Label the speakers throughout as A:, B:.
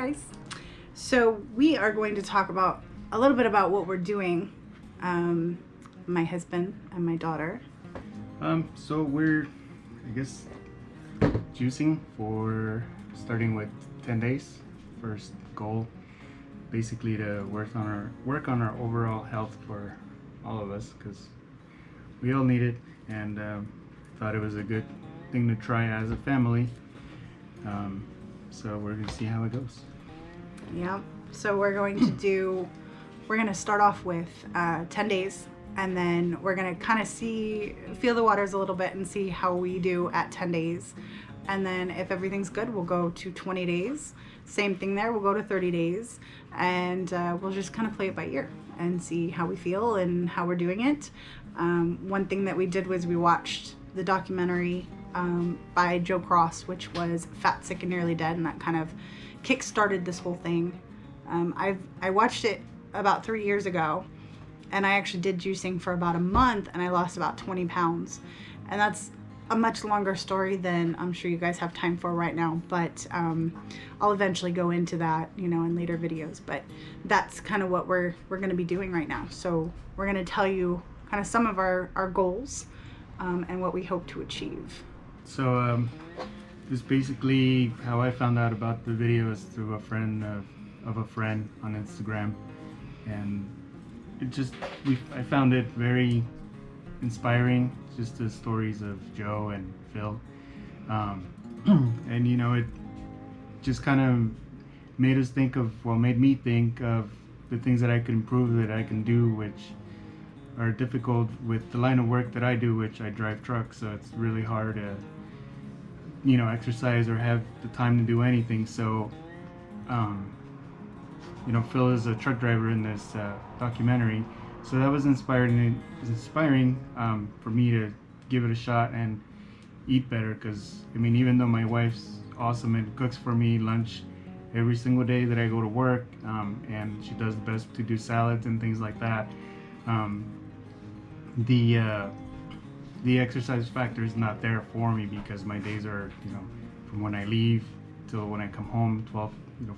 A: guys. So we are going to talk about a little bit about what we're doing, my husband and my daughter.
B: So we're, I guess, juicing for starting with 10 days. First goal, basically to work on our overall health for all of us, because we all need it, and thought it was a good thing to try as a family. So we're gonna see how it goes.
A: Yeah. So we're going to start off with 10 days, and then we're going to kind of feel the waters a little bit and see how we do at 10 days. And then if everything's good, we'll go to 20 days. Same thing there, we'll go to 30 days, and we'll just kind of play it by ear and see how we feel and how we're doing it. One thing that we did was we watched the documentary by Joe Cross, which was Fat, Sick, and Nearly Dead, and that kind of kick-started this whole thing. I watched it about 3 years ago, and I actually did juicing for about a month, and I lost about 20 pounds. And that's a much longer story than I'm sure you guys have time for right now, but I'll eventually go into that, in later videos. But that's kind of what we're going to be doing right now. So we're going to tell you kind of some of our goals and what we hope to achieve.
B: So this basically how I found out about the video is through a friend of a friend on Instagram, and I found it very inspiring, just the stories of Joe and Phil, and it just kind of made me think of the things that I could improve, that I can do, which are difficult with the line of work that I do, which I drive trucks, so it's really hard to exercise or have the time to do anything. So Phil is a truck driver in this documentary, so that was inspiring for me to give it a shot and eat better, because even though my wife's awesome and cooks for me lunch every single day that I go to work, and she does the best to do salads and things like that, the exercise factor is not there for me, because my days are from when I leave till when I come home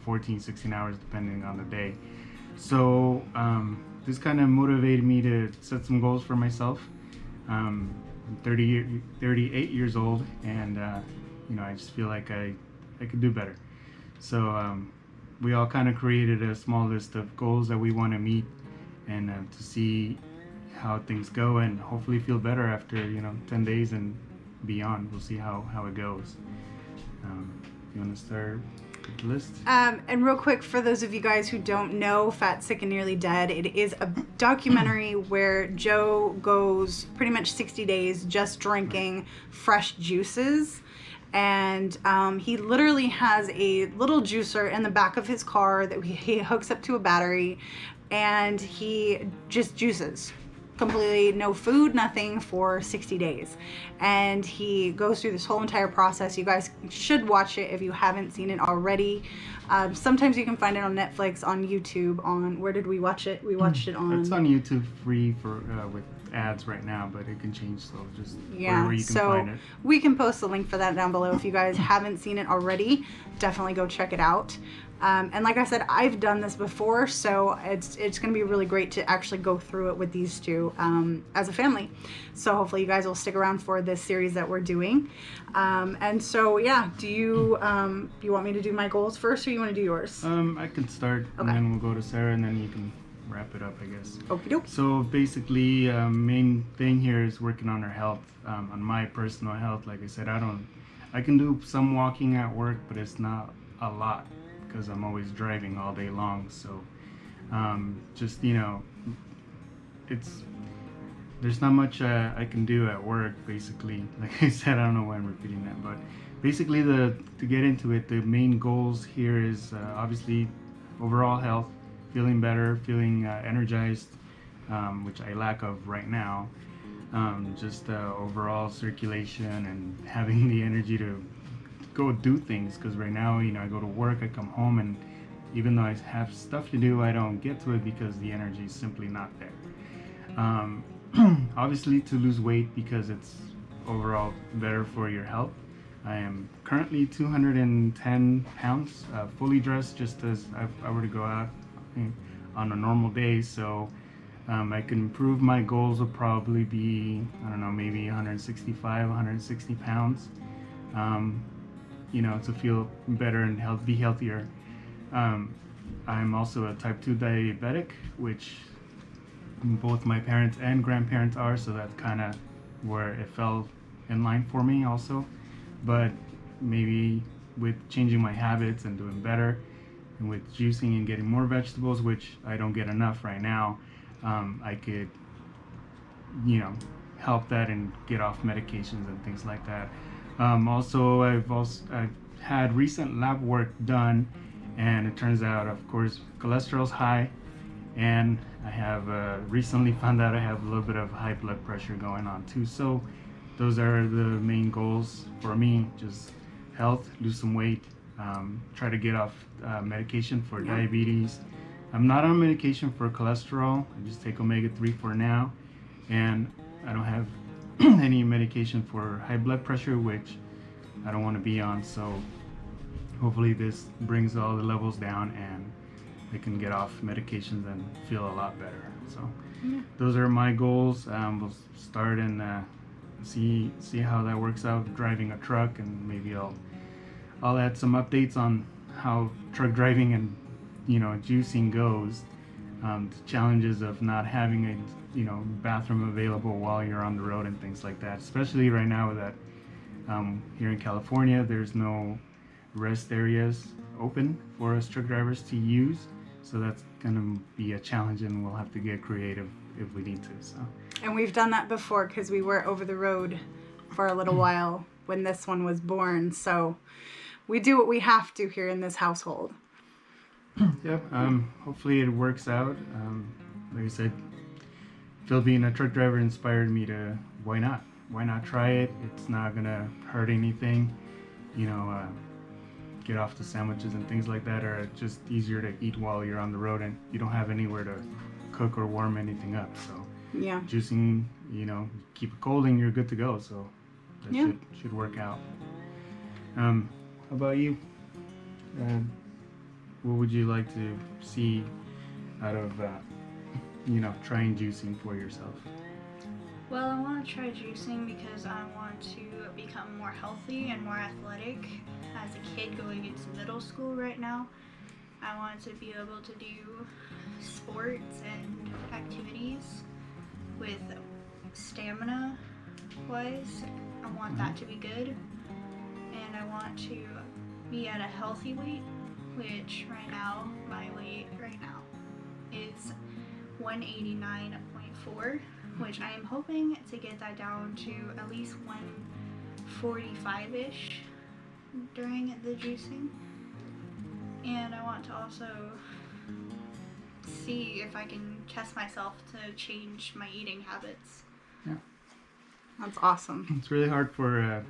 B: 14, 16 hours depending on the day. So this kind of motivated me to set some goals for myself. I'm 38 years old, and I just feel like I could do better. So we all kind of created a small list of goals that we want to meet, and to see how things go, and hopefully feel better after 10 days and beyond. We'll see how it goes. You want to start with the list?
A: And real quick, for those of you guys who don't know Fat, Sick, and Nearly Dead, it is a documentary where Joe goes pretty much 60 days just drinking fresh juices. And he literally has a little juicer in the back of his car that he hooks up to a battery, and he just juices. Completely no food, nothing, for 60 days. And he goes through this whole entire process. You guys should watch it if you haven't seen it already. Sometimes you can find it on Netflix, on YouTube, on, where did we watch it? We watched it on...
B: It's on YouTube free for with ads right now, but it can change, so just wherever you can find it.
A: We can post the link for that down below. If you guys haven't seen it already, definitely go check it out. And like I said, I've done this before, so it's going to be really great to actually go through it with these two as a family. So hopefully you guys will stick around for this series that we're doing. And so, yeah, do you want me to do my goals first, or you want to do yours?
B: I can start,
A: okay.
B: And then we'll go to Sarah, and then you can wrap it up, I guess.
A: Okie doke.
B: So basically, main thing here is working on our health, on my personal health. Like I said, I can do some walking at work, but it's not a lot, because I'm always driving all day long. So there's not much I can do at work, basically. Like I said, I don't know why I'm repeating that, but basically to get into it, the main goals here is obviously overall health, feeling better, feeling energized, which I lack of right now. Just overall circulation and having the energy to go do things, because right now I go to work, I come home, and even though I have stuff to do, I don't get to it because the energy is simply not there. Obviously to lose weight, because it's overall better for your health. I am currently 210 pounds, fully dressed, just as I were to go out on a normal day. So I can improve. My goals will probably be, I don't know, maybe 165, 160 pounds, to feel better and be healthier. Um, I'm also a type 2 diabetic, which both my parents and grandparents are, so that's kind of where it fell in line for me also. But maybe with changing my habits and doing better, and with juicing and getting more vegetables, which I don't get enough right now, I could, help that and get off medications and things like that. I've had recent lab work done, and it turns out, of course, cholesterol's high, and I have recently found out I have a little bit of high blood pressure going on too. So those are the main goals for me: just health, lose some weight, try to get off medication for diabetes. I'm not on medication for cholesterol. I just take omega-3 for now, and I don't have any medication for high blood pressure, which I don't want to be on. So hopefully this brings all the levels down and I can get off medications and feel a lot better. So those are my goals. We'll start and see how that works out driving a truck, and maybe I'll add some updates on how truck driving and juicing goes. The challenges of not having a bathroom available while you're on the road and things like that, especially right now that here in California there's no rest areas open for us truck drivers to use. So that's going to be a challenge, and we'll have to get creative if we need to. So.
A: And we've done that before because we were over the road for a little while when this one was born. So we do what we have to here in this household.
B: Yep. Hopefully it works out. Like I said, Phil being a truck driver inspired me to why not try it. It's not going to hurt anything. Get off the sandwiches and things like that, or just easier to eat while you're on the road and you don't have anywhere to cook or warm anything up. So juicing, keep it cold and you're good to go. So that should work out. How about you? What would you like to see out of trying juicing for yourself?
C: Well, I want to try juicing because I want to become more healthy and more athletic. As a kid going into middle school right now, I want to be able to do sports and activities with stamina wise. I want that to be good, and I want to be at a healthy weight, which right now, my weight right now is 189.4, which I am hoping to get that down to at least 145-ish during the juicing. And I want to also see if I can test myself to change my eating habits.
B: Yeah.
A: That's awesome.
B: It's really hard for,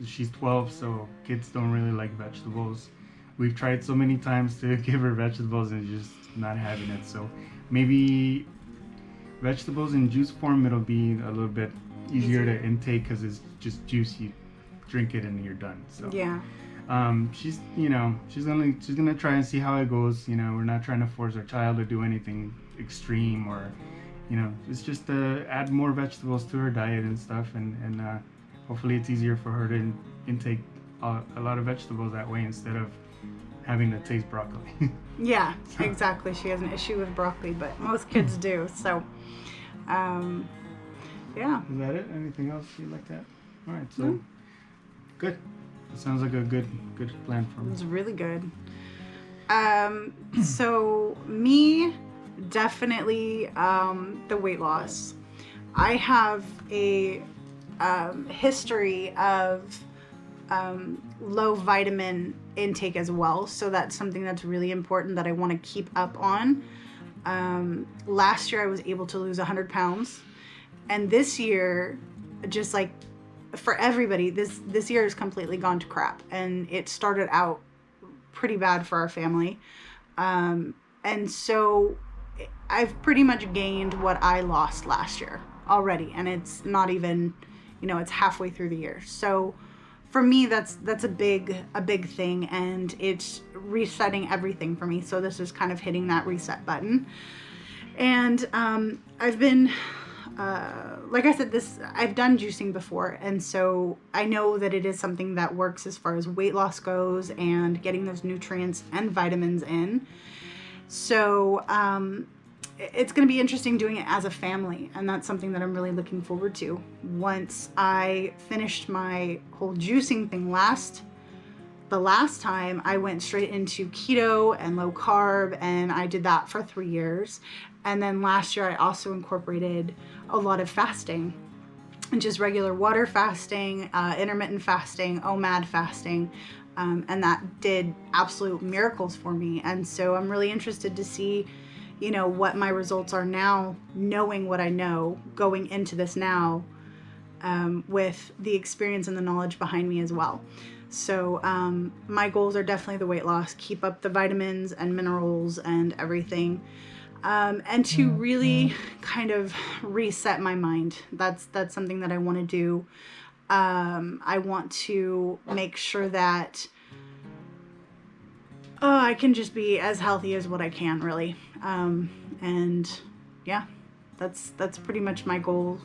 B: she's 12, so kids don't really like vegetables. We've tried so many times to give her vegetables and just not having it. So maybe vegetables in juice form, it'll be a little bit easier to intake because it's just juice. You drink it and you're done. So she's gonna try and see how it goes. We're not trying to force our child to do anything extreme, or it's just to add more vegetables to her diet and stuff, and hopefully it's easier for her to intake a lot of vegetables that way instead of having to taste broccoli.
A: Yeah, exactly. She has an issue with broccoli, but most kids do. So yeah.
B: Is that it? Anything else you'd like to add? All right, so good. It sounds like a good plan for me.
A: It's really good. So me, definitely the weight loss. I have a history of low vitamin intake as well, so that's something that's really important that I want to keep up on. Last year I was able to lose 100 pounds, and this year, just like for everybody, this year has completely gone to crap, and it started out pretty bad for our family, and so I've pretty much gained what I lost last year already, and it's not even, it's halfway through the year. So for me, that's a big thing, and it's resetting everything for me. So this is kind of hitting that reset button. And I've been, like I said, I've done juicing before, and so I know that it is something that works as far as weight loss goes and getting those nutrients and vitamins in. So it's going to be interesting doing it as a family, and that's something that I'm really looking forward to. Once I finished my whole juicing thing the last time, I went straight into keto and low carb, and I did that for 3 years. And then last year I also incorporated a lot of fasting, just regular water fasting, intermittent fasting, OMAD fasting, and that did absolute miracles for me. And so I'm really interested to see, you know, what my results are now, knowing what I know going into this now, with the experience and the knowledge behind me as well. So my goals are definitely the weight loss, keep up the vitamins and minerals and everything, and to really kind of reset my mind. That's something that I want to do. I want to make sure that I can just be as healthy as what I can, really. And yeah, that's pretty much my goal.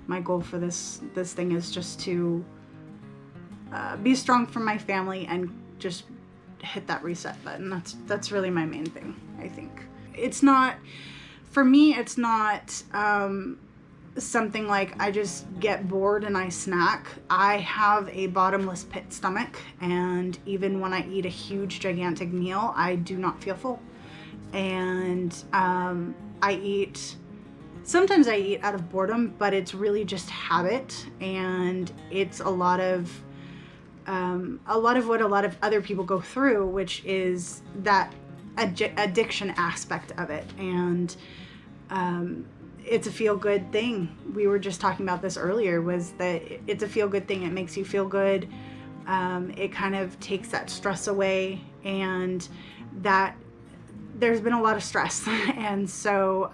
A: My goal for this thing is just to be strong for my family and just hit that reset button. That's really my main thing, I think. It's not, for me, it's not something like I just get bored and I snack. I have a bottomless pit stomach, and even when I eat a huge, gigantic meal, I do not feel full. And sometimes I eat out of boredom, but it's really just habit, and it's a lot of what a lot of other people go through, which is that addiction aspect of it. And it's a feel-good thing. We were just talking about this earlier, was that it's a feel-good thing. It makes you feel good. It kind of takes that stress away, and that there's been a lot of stress. And so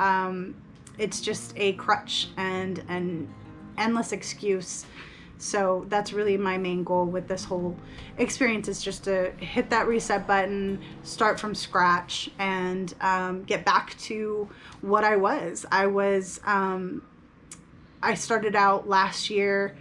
A: it's just a crutch and an endless excuse. So that's really my main goal with this whole experience, is just to hit that reset button, start from scratch, and get back to what I was. I started out last year,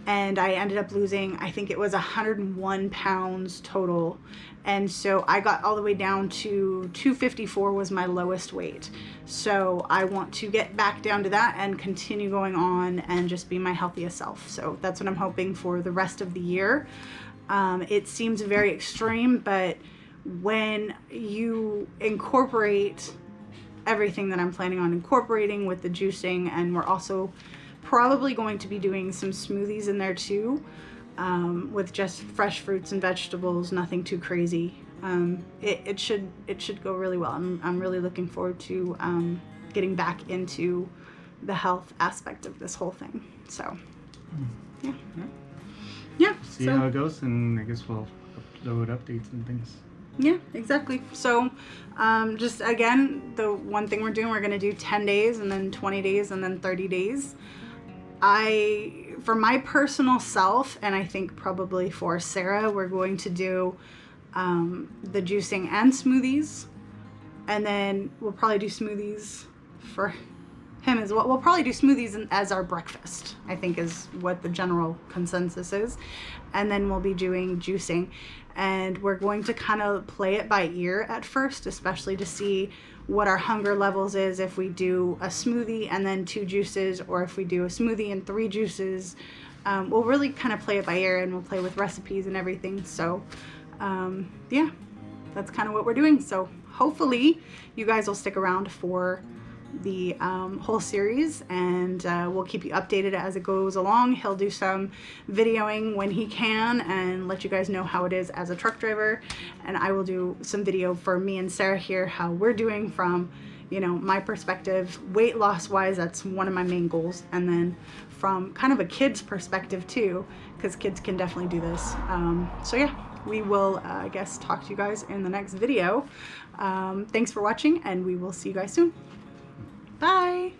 A: and I ended up losing, I think it was 101 pounds total. And so I got all the way down to 254 was my lowest weight. So I want to get back down to that and continue going on and just be my healthiest self. So that's what I'm hoping for the rest of the year. It seems very extreme, but when you incorporate everything that I'm planning on incorporating with the juicing, and we're also probably going to be doing some smoothies in there too, with just fresh fruits and vegetables, nothing too crazy. It should go really well. I'm really looking forward to getting back into the health aspect of this whole thing. So yeah.
B: See how it goes, and I guess we'll upload updates and things.
A: Yeah, exactly. So just again, the one thing we're doing, we're going to do 10 days and then 20 days and then 30 days. For my personal self, and I think probably for Sarah, we're going to do the juicing and smoothies, and then we'll probably do smoothies for him as well. We'll probably do smoothies as our breakfast, I think is what the general consensus is. And then we'll be doing juicing, and we're going to kind of play it by ear at first, especially to see what our hunger levels is if we do a smoothie and then 2 juices, or if we do a smoothie and 3 juices. We'll really kind of play it by ear, and we'll play with recipes and everything. So yeah, that's kind of what we're doing. So hopefully you guys will stick around for the whole series, and we'll keep you updated as it goes along. He'll do some videoing when he can and let you guys know how it is as a truck driver, and I will do some video for me and Sarah here, how we're doing from, you know, my perspective, weight loss wise. That's one of my main goals. And then from kind of a kid's perspective too, because kids can definitely do this. So yeah, we will I guess talk to you guys in the next video. Thanks for watching, and we will see you guys soon. Bye.